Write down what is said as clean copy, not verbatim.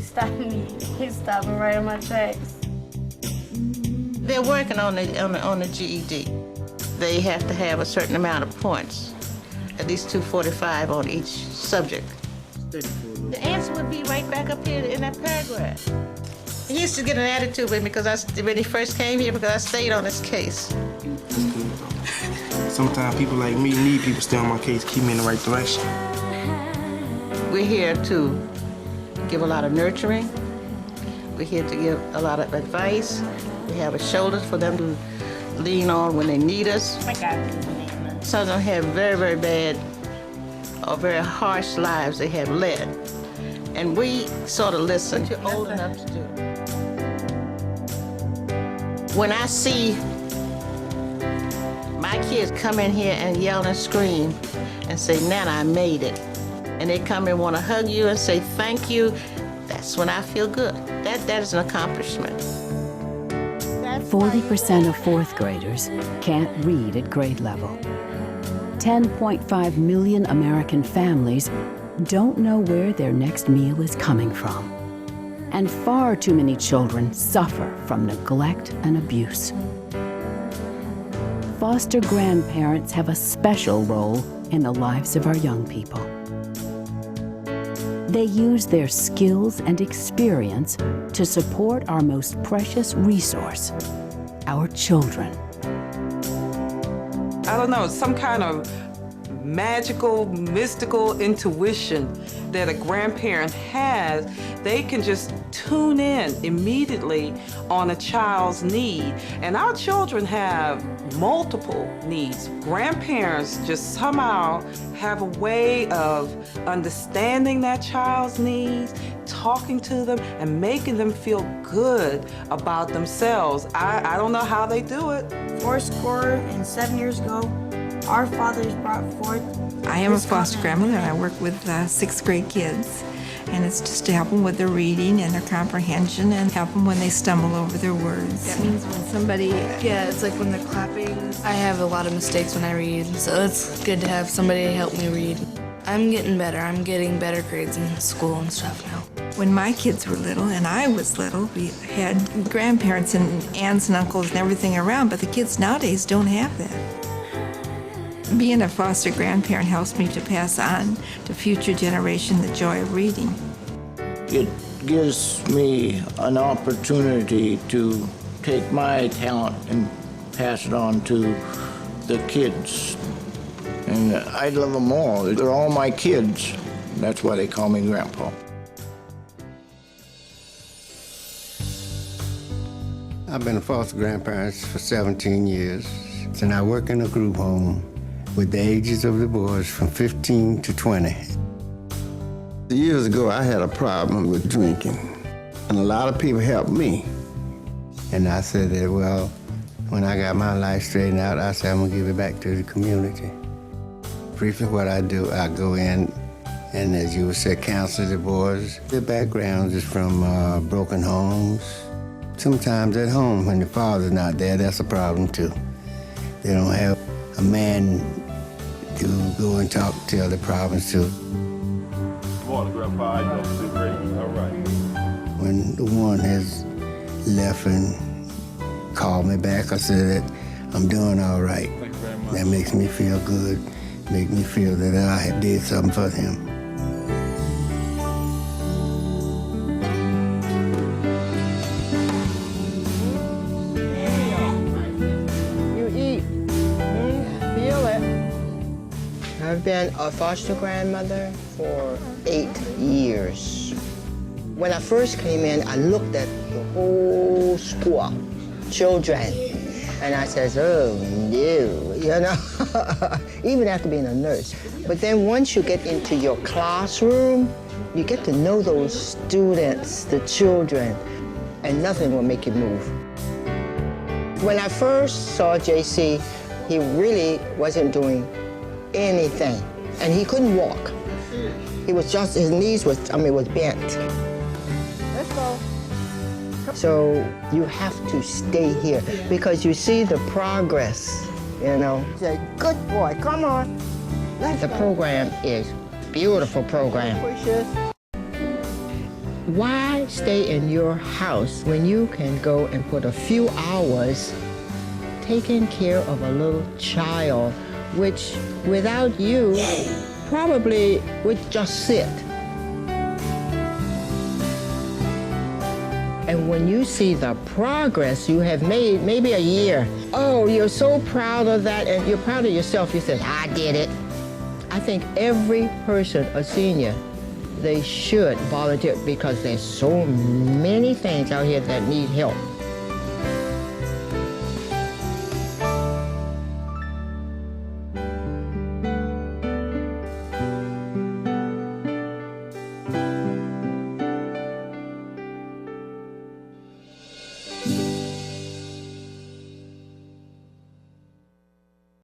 stopped me. He stopped me right in my tracks. They're working on the GED. They have to have a certain amount of points, at least 245 on each subject. The answer would be right back up here in that paragraph. He used to get an attitude with me when he first came here because I stayed on his case. Sometimes people like me need people stay on my case, keep me in the right direction. We're here to give a lot of nurturing. We're here to give a lot of advice. We have a shoulder for them to lean on when they need us. Some of them have very, very bad or very harsh lives they have led. And we sort of listen. What you're old enough to do. When I see my kids come in here and yell and scream and say, Nana, I made it. And they come and want to hug you and say thank you, that's when I feel good. That is an accomplishment. 40% of fourth graders can't read at grade level. 10.5 million American families don't know where their next meal is coming from. And far too many children suffer from neglect and abuse. Foster grandparents have a special role in the lives of our young people. They use their skills and experience to support our most precious resource, our children. I don't know, some kind of magical, mystical intuition that a grandparent has. They can just tune in immediately on a child's need. And our children have multiple needs. Grandparents just somehow have a way of understanding that child's needs, talking to them, and making them feel good about themselves. I don't know how they do it. Fourscore and 7 years ago, our fathers brought forth. I am a foster grandmother, and I work with sixth grade kids. And it's just to help them with their reading and their comprehension and help them when they stumble over their words. That means when somebody, it's like when they're clapping. I have a lot of mistakes when I read, so it's good to have somebody help me read. I'm getting better. I'm getting better grades in school and stuff now. When my kids were little and I was little, we had grandparents and aunts and uncles and everything around, but the kids nowadays don't have that. Being a foster grandparent helps me to pass on to future generation the joy of reading. It gives me an opportunity to take my talent and pass it on to the kids. And I love them all. They're all my kids. That's why they call me Grandpa. I've been a foster grandparent for 17 years, and I work in a group home with the ages of the boys from 15 to 20. Years ago, I had a problem with drinking, and a lot of people helped me. And I said that, well, when I got my life straightened out, I said, I'm gonna give it back to the community. Briefly, what I do, I go in, and as you would say, counsel the boys. Their background is from broken homes. Sometimes at home, when the father's not there, that's a problem too. They don't have a man to go and tell the problems to. Good morning, Grandpa. You know, great. All right. When the one has left and called me back, I said that I'm doing all right. Thank you very much. That makes me feel good, make me feel that I did something for him. I've been a foster grandmother for 8 years. When I first came in, I looked at the whole school, children, and I said, oh, no, you know, even after being a nurse. But then once you get into your classroom, you get to know those students, the children, and nothing will make you move. When I first saw JC, he really wasn't doing anything, and he couldn't walk. He was just, his knees was bent. Let's go. So you have to stay here because you see the progress, you know. Say, good boy, come on. The program is a beautiful program. Why stay in your house when you can go and put a few hours taking care of a little child, which without you probably would just sit? And when you see the progress you have made, maybe a year, oh, you're so proud of that, and you're proud of yourself. You said, I did it. I think every person, a senior, they should volunteer because there's so many things out here that need help.